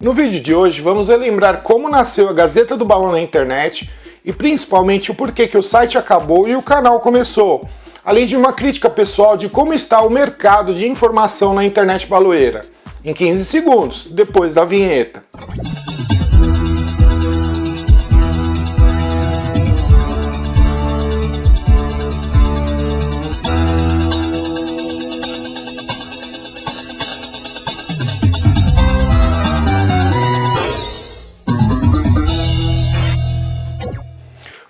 No vídeo de hoje vamos relembrar como nasceu a Gazeta do Balão na internet e principalmente o porquê que o site acabou e o canal começou, além de uma crítica pessoal de como está o mercado de informação na internet baloeira, em 15 segundos, depois da vinheta.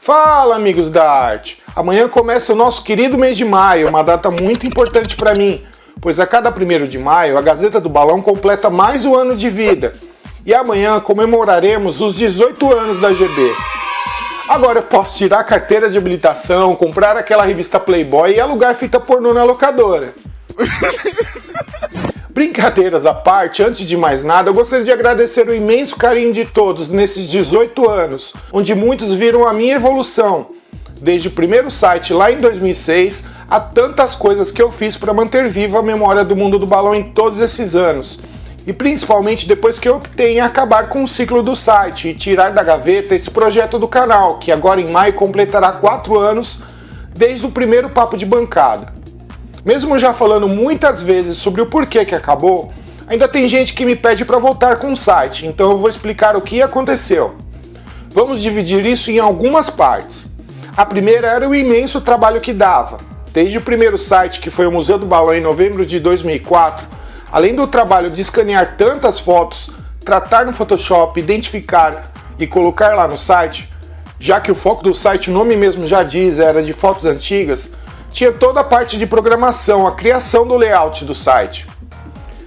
Fala, amigos da arte! Amanhã começa o nosso querido mês de maio, uma data muito importante para mim, pois a cada 1º de maio a Gazeta do Balão completa mais um ano de vida. E amanhã comemoraremos os 18 anos da GB. Agora eu posso tirar a carteira de habilitação, comprar aquela revista Playboy e alugar fita pornô na locadora. Brincadeiras à parte, antes de mais nada, eu gostaria de agradecer o imenso carinho de todos nesses 18 anos, onde muitos viram a minha evolução, desde o primeiro site lá em 2006, a tantas coisas que eu fiz para manter viva a memória do mundo do balão em todos esses anos, e principalmente depois que eu optei em acabar com o ciclo do site e tirar da gaveta esse projeto do canal, que agora em maio completará 4 anos desde o primeiro papo de bancada. Mesmo já falando muitas vezes sobre o porquê que acabou, ainda tem gente que me pede para voltar com o site, então eu vou explicar o que aconteceu. Vamos dividir isso em algumas partes. A primeira era o imenso trabalho que dava. Desde o primeiro site, que foi o Museu do Balão em novembro de 2004, além do trabalho de escanear tantas fotos, tratar no Photoshop, identificar e colocar lá no site, já que o foco do site, o nome mesmo já diz, era de fotos antigas, tinha toda a parte de programação, a criação do layout do site.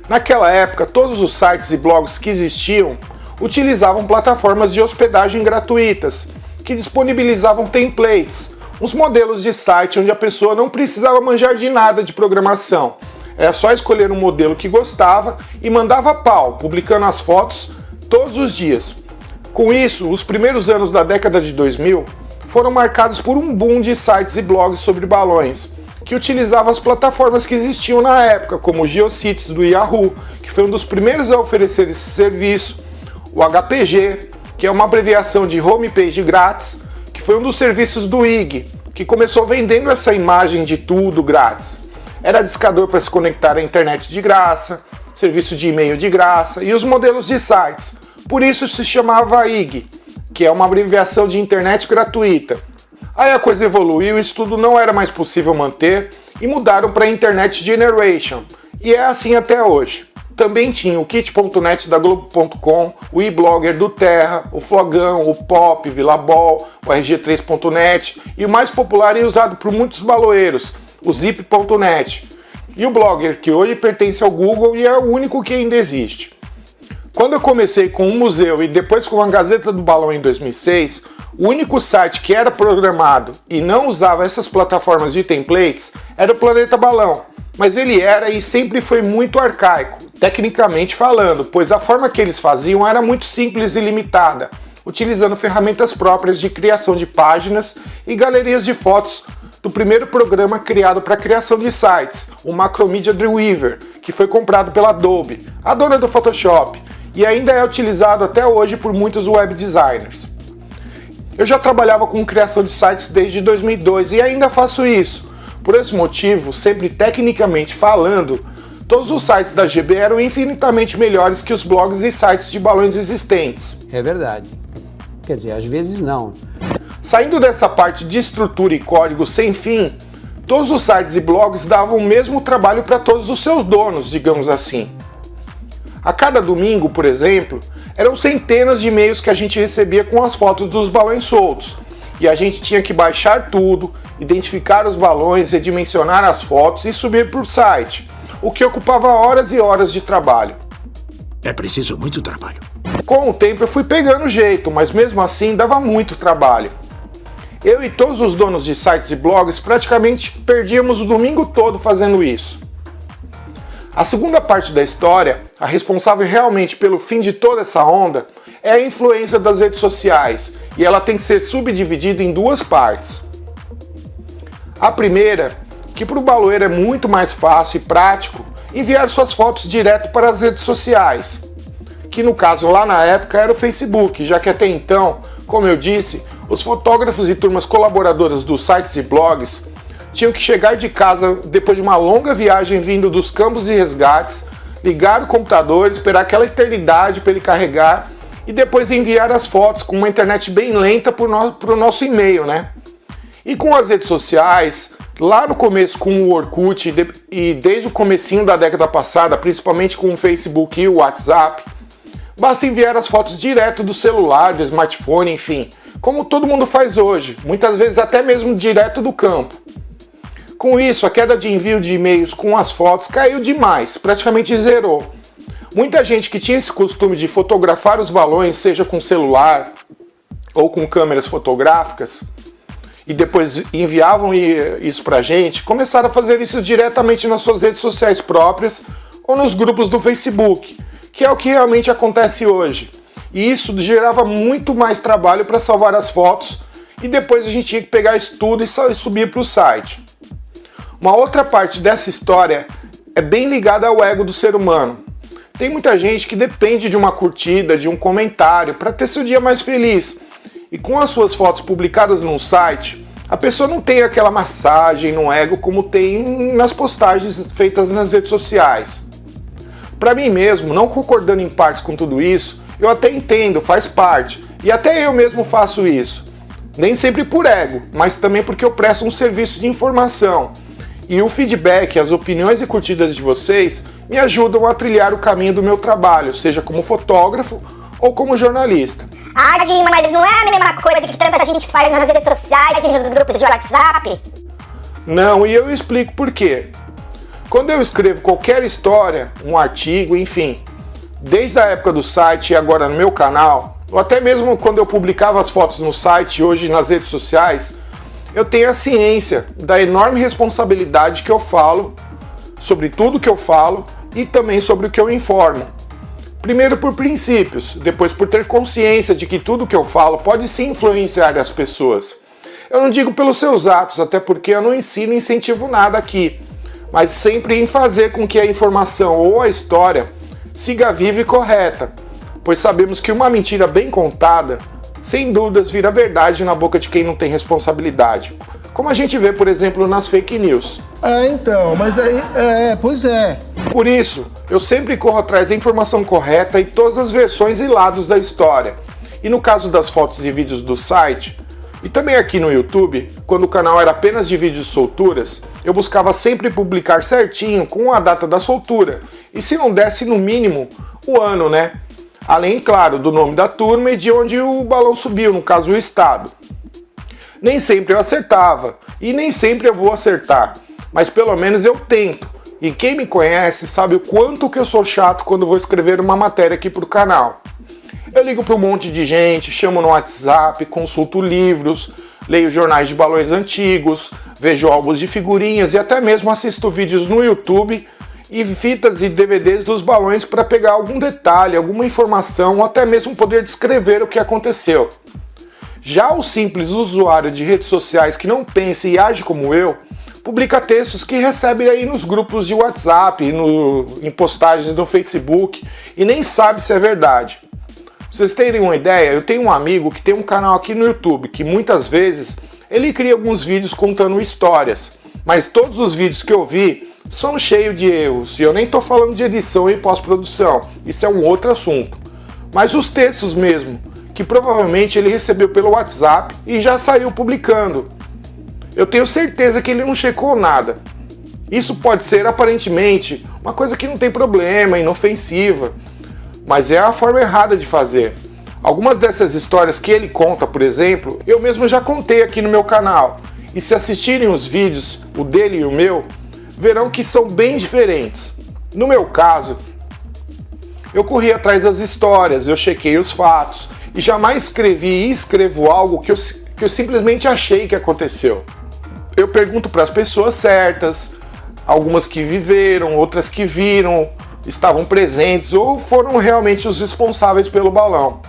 Naquela época, todos os sites e blogs que existiam utilizavam plataformas de hospedagem gratuitas, que disponibilizavam templates, uns modelos de site onde a pessoa não precisava manjar de nada de programação. Era só escolher um modelo que gostava e mandava pau, publicando as fotos todos os dias. Com isso, os primeiros anos da década de 2000 foram marcados por um boom de sites e blogs sobre balões, que utilizavam as plataformas que existiam na época, como o GeoCities do Yahoo, que foi um dos primeiros a oferecer esse serviço, o HPG, que é uma abreviação de Homepage Grátis, que foi um dos serviços do IG, que começou vendendo essa imagem de tudo grátis. Era discador para se conectar à internet de graça, serviço de e-mail de graça e os modelos de sites, por isso se chamava IG, que é uma abreviação de internet gratuita. Aí a coisa evoluiu e isso tudo não era mais possível manter e mudaram para a Internet Generation, e é assim até hoje. Também tinha o Kit.net da Globo.com, o eBlogger do Terra, o Flogão, o Pop, Vilabol, o RG3.net e o mais popular e usado por muitos baloeiros, o Zip.net. E o Blogger, que hoje pertence ao Google e é o único que ainda existe. Quando eu comecei com o museu e depois com a Gazeta do Balão em 2006, o único site que era programado e não usava essas plataformas de templates era o Planeta Balão, mas ele era e sempre foi muito arcaico, tecnicamente falando, pois a forma que eles faziam era muito simples e limitada, utilizando ferramentas próprias de criação de páginas e galerias de fotos do primeiro programa criado para a criação de sites, o Macromedia Dreamweaver, que foi comprado pela Adobe, a dona do Photoshop, e ainda é utilizado até hoje por muitos web designers. Eu já trabalhava com criação de sites desde 2002 e ainda faço isso. Por esse motivo, sempre tecnicamente falando, todos os sites da GB eram infinitamente melhores que os blogs e sites de balões existentes. É verdade. Quer dizer, às vezes não. Saindo dessa parte de estrutura e código sem fim, todos os sites e blogs davam o mesmo trabalho para todos os seus donos, digamos assim. A cada domingo, por exemplo, eram centenas de e-mails que a gente recebia com as fotos dos balões soltos, e a gente tinha que baixar tudo, identificar os balões, redimensionar as fotos e subir para o site, o que ocupava horas e horas de trabalho. É preciso muito trabalho. Com o tempo eu fui pegando jeito, mas mesmo assim dava muito trabalho. Eu e todos os donos de sites e blogs praticamente perdíamos o domingo todo fazendo isso. A segunda parte da história, a responsável realmente pelo fim de toda essa onda, é a influência das redes sociais, e ela tem que ser subdividida em duas partes. A primeira, que para o baloeiro é muito mais fácil e prático enviar suas fotos direto para as redes sociais, que no caso lá na época era o Facebook, já que até então, como eu disse, os fotógrafos e turmas colaboradoras dos sites e blogs tinham que chegar de casa depois de uma longa viagem vindo dos campos e resgates, ligar o computador, esperar aquela eternidade para ele carregar e depois enviar as fotos com uma internet bem lenta para o nosso e-mail, né? E com as redes sociais, lá no começo com o Orkut e desde o comecinho da década passada, principalmente com o Facebook e o WhatsApp, basta enviar as fotos direto do celular, do smartphone, enfim, como todo mundo faz hoje, muitas vezes até mesmo direto do campo. Com isso, a queda de envio de e-mails com as fotos caiu demais, praticamente zerou. Muita gente que tinha esse costume de fotografar os balões, seja com celular ou com câmeras fotográficas, e depois enviavam isso pra gente, começaram a fazer isso diretamente nas suas redes sociais próprias ou nos grupos do Facebook, que é o que realmente acontece hoje. E isso gerava muito mais trabalho para salvar as fotos e depois a gente tinha que pegar isso tudo e subir para o site. Uma outra parte dessa história é bem ligada ao ego do ser humano. Tem muita gente que depende de uma curtida, de um comentário para ter seu dia mais feliz. E com as suas fotos publicadas num site, a pessoa não tem aquela massagem no ego como tem nas postagens feitas nas redes sociais. Para mim mesmo, não concordando em partes com tudo isso, eu até entendo, faz parte, e até eu mesmo faço isso. Nem sempre por ego, mas também porque eu presto um serviço de informação. E o feedback, as opiniões e curtidas de vocês me ajudam a trilhar o caminho do meu trabalho, seja como fotógrafo ou como jornalista. Ah, Dima, mas não é a mesma coisa que tanta gente faz nas redes sociais e nos grupos de WhatsApp? Não, e eu explico por quê. Quando eu escrevo qualquer história, um artigo, enfim, desde a época do site e agora no meu canal, ou até mesmo quando eu publicava as fotos no site e hoje nas redes sociais, eu tenho a ciência da enorme responsabilidade que eu falo, sobre tudo que eu falo e também sobre o que eu informo. Primeiro por princípios, depois por ter consciência de que tudo que eu falo pode sim influenciar as pessoas. Eu não digo pelos seus atos, até porque eu não ensino e incentivo nada aqui, mas sempre em fazer com que a informação ou a história siga viva e correta, pois sabemos que uma mentira bem contada, sem dúvidas, vira verdade na boca de quem não tem responsabilidade. Como a gente vê, por exemplo, nas fake news. Então, mas aí, pois é. Por isso, eu sempre corro atrás da informação correta e todas as versões e lados da história. E no caso das fotos e vídeos do site, e também aqui no YouTube, quando o canal era apenas de vídeos de solturas, eu buscava sempre publicar certinho com a data da soltura, e se não desse no mínimo, o ano, né? Além, claro, do nome da turma e de onde o balão subiu, no caso o estado. Nem sempre eu acertava, e nem sempre eu vou acertar, mas pelo menos eu tento. E quem me conhece sabe o quanto que eu sou chato quando vou escrever uma matéria aqui pro canal. Eu ligo para um monte de gente, chamo no WhatsApp, consulto livros, leio jornais de balões antigos, vejo álbuns de figurinhas e até mesmo assisto vídeos no YouTube e fitas e DVDs dos balões para pegar algum detalhe, alguma informação ou até mesmo poder descrever o que aconteceu. Já o simples usuário de redes sociais que não pensa e age como eu, publica textos que recebe aí nos grupos de WhatsApp, em postagens no Facebook e nem sabe se é verdade. Pra vocês terem uma ideia, eu tenho um amigo que tem um canal aqui no YouTube que muitas vezes ele cria alguns vídeos contando histórias, mas todos os vídeos que eu vi são cheios de erros e eu nem tô falando de edição e pós-produção, isso é um outro assunto. Mas os textos mesmo, que provavelmente ele recebeu pelo WhatsApp e já saiu publicando. Eu tenho certeza que ele não checou nada. Isso pode ser aparentemente uma coisa que não tem problema, inofensiva, mas é a forma errada de fazer. Algumas dessas histórias que ele conta, por exemplo, eu mesmo já contei aqui no meu canal. E se assistirem os vídeos, o dele e o meu, verão que são bem diferentes. No meu caso, eu corri atrás das histórias, eu chequei os fatos e jamais escrevi e escrevo algo que eu simplesmente achei que aconteceu. Eu pergunto para as pessoas certas, algumas que viveram, outras que viram, estavam presentes ou foram realmente os responsáveis pelo balão.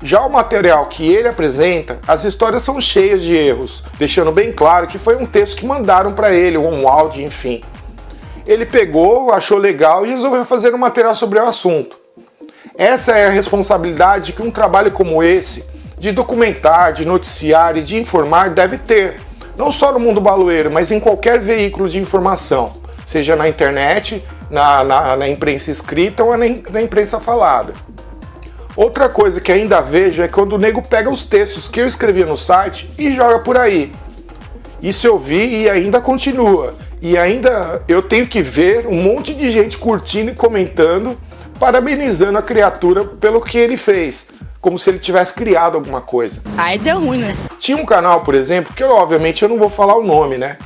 Já o material que ele apresenta, as histórias são cheias de erros, deixando bem claro que foi um texto que mandaram para ele, ou um áudio, enfim. Ele pegou, achou legal e resolveu fazer um material sobre o assunto. Essa é a responsabilidade que um trabalho como esse, de documentar, de noticiar e de informar, deve ter. Não só no mundo baloeiro, mas em qualquer veículo de informação, seja na internet, na imprensa escrita ou na imprensa falada. Outra coisa que ainda vejo é quando o nego pega os textos que eu escrevia no site e joga por aí. Isso eu vi e ainda continua. E ainda eu tenho que ver um monte de gente curtindo e comentando, parabenizando a criatura pelo que ele fez, como se ele tivesse criado alguma coisa. Aí deu ruim, né? Tinha um canal, por exemplo, que obviamente eu não vou falar o nome, né?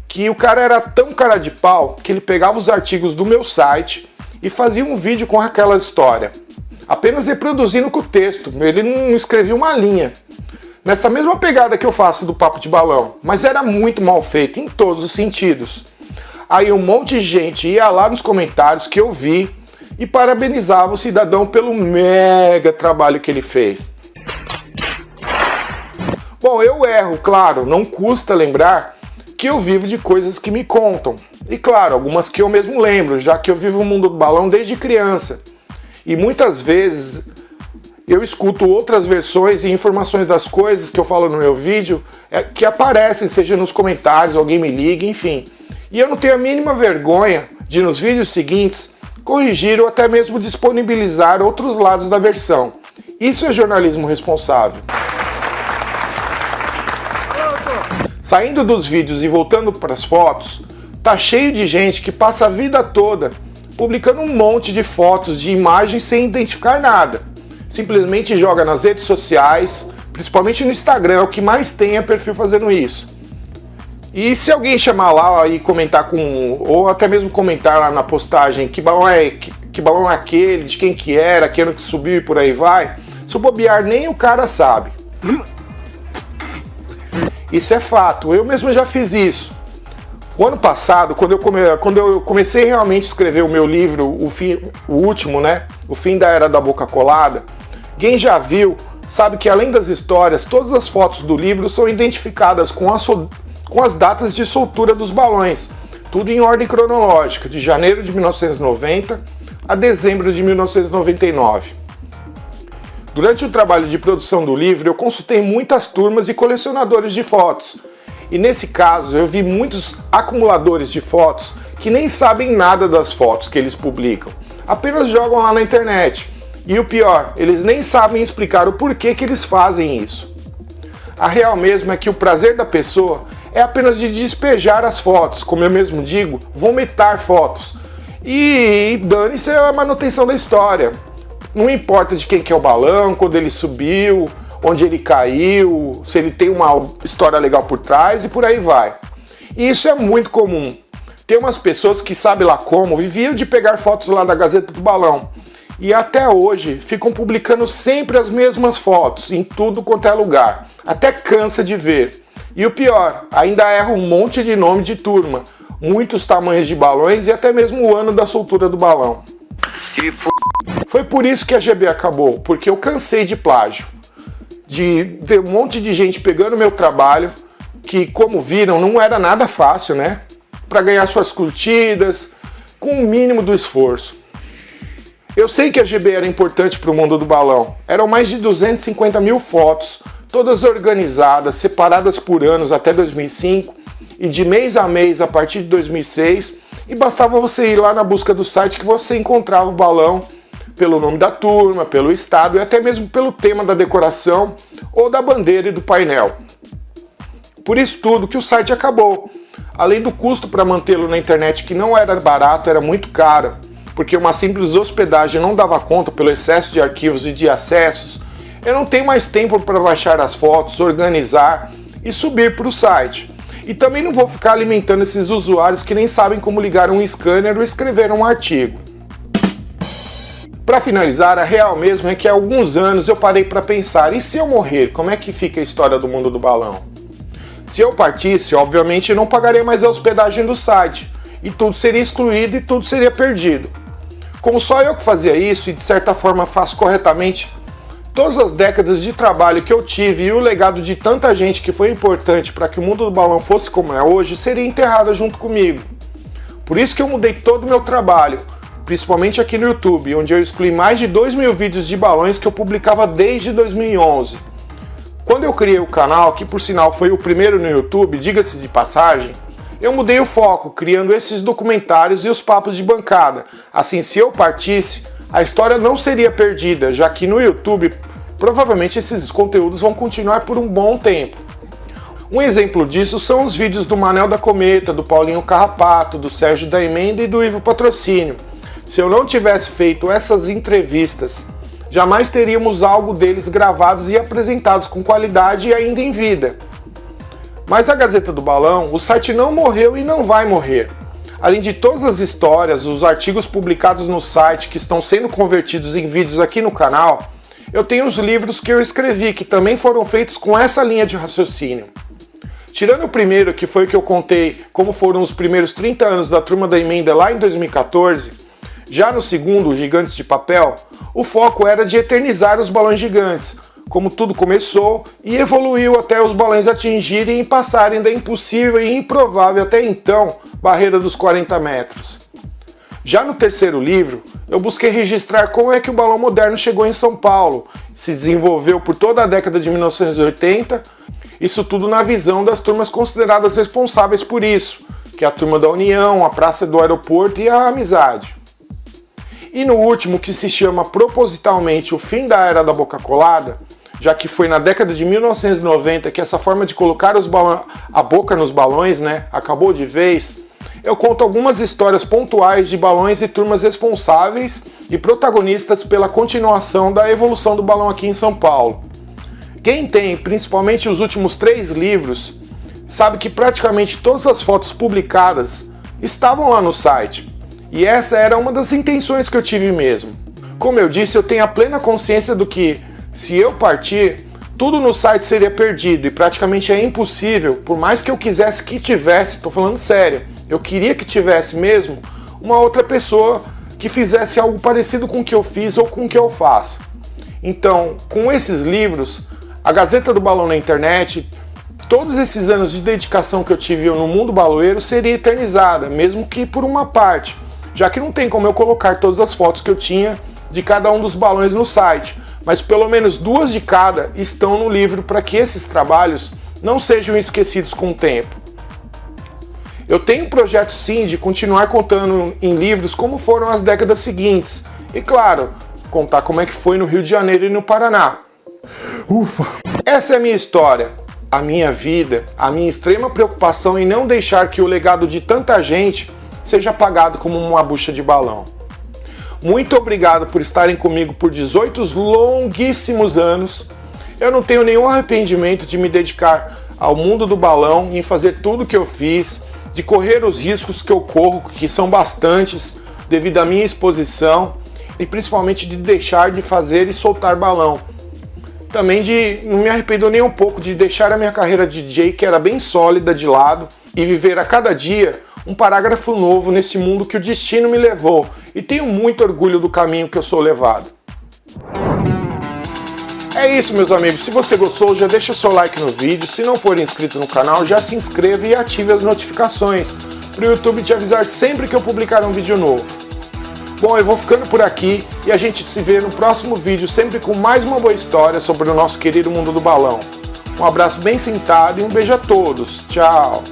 Que o cara era tão cara de pau que ele pegava os artigos do meu site e fazia um vídeo com aquela história, apenas reproduzindo com o texto, ele não escrevia uma linha. Nessa mesma pegada que eu faço do Papo de Balão, mas era muito mal feito em todos os sentidos. Aí um monte de gente ia lá nos comentários que eu vi e parabenizava o cidadão pelo mega trabalho que ele fez. Bom, eu erro, claro, não custa lembrar que eu vivo de coisas que me contam. E claro, algumas que eu mesmo lembro, já que eu vivo o mundo do balão desde criança. E muitas vezes eu escuto outras versões e informações das coisas que eu falo no meu vídeo que aparecem, seja nos comentários, alguém me liga, enfim. E eu não tenho a mínima vergonha de, nos vídeos seguintes, corrigir ou até mesmo disponibilizar outros lados da versão. Isso é jornalismo responsável. Saindo dos vídeos e voltando para as fotos, tá cheio de gente que passa a vida toda publicando um monte de fotos, de imagens sem identificar nada. Simplesmente joga nas redes sociais, principalmente no Instagram, é o que mais tem é perfil fazendo isso. E se alguém chamar lá e comentar ou até mesmo comentar lá na postagem que balão é aquele, de quem que era, que ano que subiu e por aí vai, se eu bobear nem o cara sabe. Isso é fato, eu mesmo já fiz isso. O ano passado, quando eu comecei realmente a escrever o meu livro, o último, né? O Fim da Era da Boca Colada, quem já viu sabe que além das histórias, todas as fotos do livro são identificadas com as datas de soltura dos balões, tudo em ordem cronológica, de janeiro de 1990 a dezembro de 1999. Durante o trabalho de produção do livro, eu consultei muitas turmas e colecionadores de fotos. E nesse caso, eu vi muitos acumuladores de fotos que nem sabem nada das fotos que eles publicam, apenas jogam lá na internet. E o pior, eles nem sabem explicar o porquê que eles fazem isso. A real mesmo é que o prazer da pessoa é apenas de despejar as fotos, como eu mesmo digo, vomitar fotos. E dane-se a manutenção da história. Não importa de quem que é o balão, quando ele subiu, onde ele caiu, se ele tem uma história legal por trás e por aí vai. E isso é muito comum. Tem umas pessoas que, sabe lá como, viviam de pegar fotos lá da Gazeta do Balão. E até hoje ficam publicando sempre as mesmas fotos, em tudo quanto é lugar. Até cansa de ver. E o pior, ainda erra um monte de nome de turma, muitos tamanhos de balões e até mesmo o ano da soltura do balão. Foi por isso que a GB acabou, porque eu cansei de plágio. De ver um monte de gente pegando meu trabalho, que como viram não era nada fácil, né? Para ganhar suas curtidas, com o mínimo do esforço. Eu sei que a GB era importante para o mundo do balão. Eram mais de 250 mil fotos, todas organizadas, separadas por anos até 2005 e de mês a mês a partir de 2006. E bastava você ir lá na busca do site que você encontrava o balão pelo nome da turma, pelo estado e até mesmo pelo tema da decoração ou da bandeira e do painel. Por isso tudo que o site acabou. Além do custo para mantê-lo na internet, que não era barato, era muito caro, porque uma simples hospedagem não dava conta pelo excesso de arquivos e de acessos, eu não tenho mais tempo para baixar as fotos, organizar e subir para o site. E também não vou ficar alimentando esses usuários que nem sabem como ligar um scanner ou escrever um artigo. Para finalizar, a real mesmo é que há alguns anos eu parei para pensar, e se eu morrer, como é que fica a história do mundo do balão? Se eu partisse, obviamente eu não pagaria mais a hospedagem do site, e tudo seria excluído e tudo seria perdido. Como só eu que fazia isso, e de certa forma faço corretamente, todas as décadas de trabalho que eu tive e o legado de tanta gente que foi importante para que o mundo do balão fosse como é hoje, seria enterrada junto comigo. Por isso que eu mudei todo o meu trabalho, principalmente aqui no YouTube, onde eu excluí mais de 2.000 vídeos de balões que eu publicava desde 2011. Quando eu criei o canal, que por sinal foi o primeiro no YouTube, diga-se de passagem, eu mudei o foco, criando esses documentários e os papos de bancada. Assim, se eu partisse, a história não seria perdida, já que no YouTube, provavelmente esses conteúdos vão continuar por um bom tempo. Um exemplo disso são os vídeos do Manel da Cometa, do Paulinho Carrapato, do Sérgio da Emenda e do Ivo Patrocínio. Se eu não tivesse feito essas entrevistas, jamais teríamos algo deles gravados e apresentados com qualidade e ainda em vida. Mas a Gazeta do Balão, o site não morreu e não vai morrer. Além de todas as histórias, os artigos publicados no site que estão sendo convertidos em vídeos aqui no canal, eu tenho os livros que eu escrevi, que também foram feitos com essa linha de raciocínio. Tirando o primeiro, que foi o que eu contei como foram os primeiros 30 anos da Turma da Emenda lá em 2014, já no segundo, o Gigantes de Papel, o foco era de eternizar os balões gigantes, como tudo começou e evoluiu até os balões atingirem e passarem da impossível e improvável até então barreira dos 40 metros. Já no terceiro livro, eu busquei registrar como é que o balão moderno chegou em São Paulo, se desenvolveu por toda a década de 1980, isso tudo na visão das turmas consideradas responsáveis por isso, que é a Turma da União, a Praça do Aeroporto e a Amizade. E no último, que se chama propositalmente O Fim da Era da Boca Colada, já que foi na década de 1990 que essa forma de colocar a boca nos balões, acabou de vez, eu conto algumas histórias pontuais de balões e turmas responsáveis e protagonistas pela continuação da evolução do balão aqui em São Paulo. Quem tem, principalmente os últimos 3 livros, sabe que praticamente todas as fotos publicadas estavam lá no site. E essa era uma das intenções que eu tive mesmo. Como eu disse, eu tenho a plena consciência do que, se eu partir, tudo no site seria perdido e praticamente é impossível, por mais que eu quisesse que tivesse, tô falando sério, eu queria que tivesse mesmo uma outra pessoa que fizesse algo parecido com o que eu fiz ou com o que eu faço. Então, com esses livros, a Gazeta do Balão na internet, todos esses anos de dedicação que eu tive no mundo baloeiro seria eternizada, mesmo que por uma parte, já que não tem como eu colocar todas as fotos que eu tinha de cada um dos balões no site, mas pelo menos 2 de cada estão no livro para que esses trabalhos não sejam esquecidos com o tempo. Eu tenho um projeto sim de continuar contando em livros como foram as décadas seguintes, e claro, contar como é que foi no Rio de Janeiro e no Paraná. Ufa! Essa é a minha história, a minha vida, a minha extrema preocupação em não deixar que o legado de tanta gente seja apagado como uma bucha de balão. Muito obrigado por estarem comigo por 18 longuíssimos anos. Eu não tenho nenhum arrependimento de me dedicar ao mundo do balão, em fazer tudo o que eu fiz, de correr os riscos que eu corro, que são bastantes, devido à minha exposição, e principalmente de deixar de fazer e soltar balão. Também não me arrependo nem um pouco de deixar a minha carreira de DJ, que era bem sólida, de lado, e viver a cada dia um parágrafo novo nesse mundo que o destino me levou, e tenho muito orgulho do caminho que eu sou levado. É isso, meus amigos, se você gostou, já deixa seu like no vídeo, se não for inscrito no canal, já se inscreva e ative as notificações, para o YouTube te avisar sempre que eu publicar um vídeo novo. Bom, eu vou ficando por aqui, e a gente se vê no próximo vídeo, sempre com mais uma boa história sobre o nosso querido mundo do balão. Um abraço bem sentado e um beijo a todos, tchau!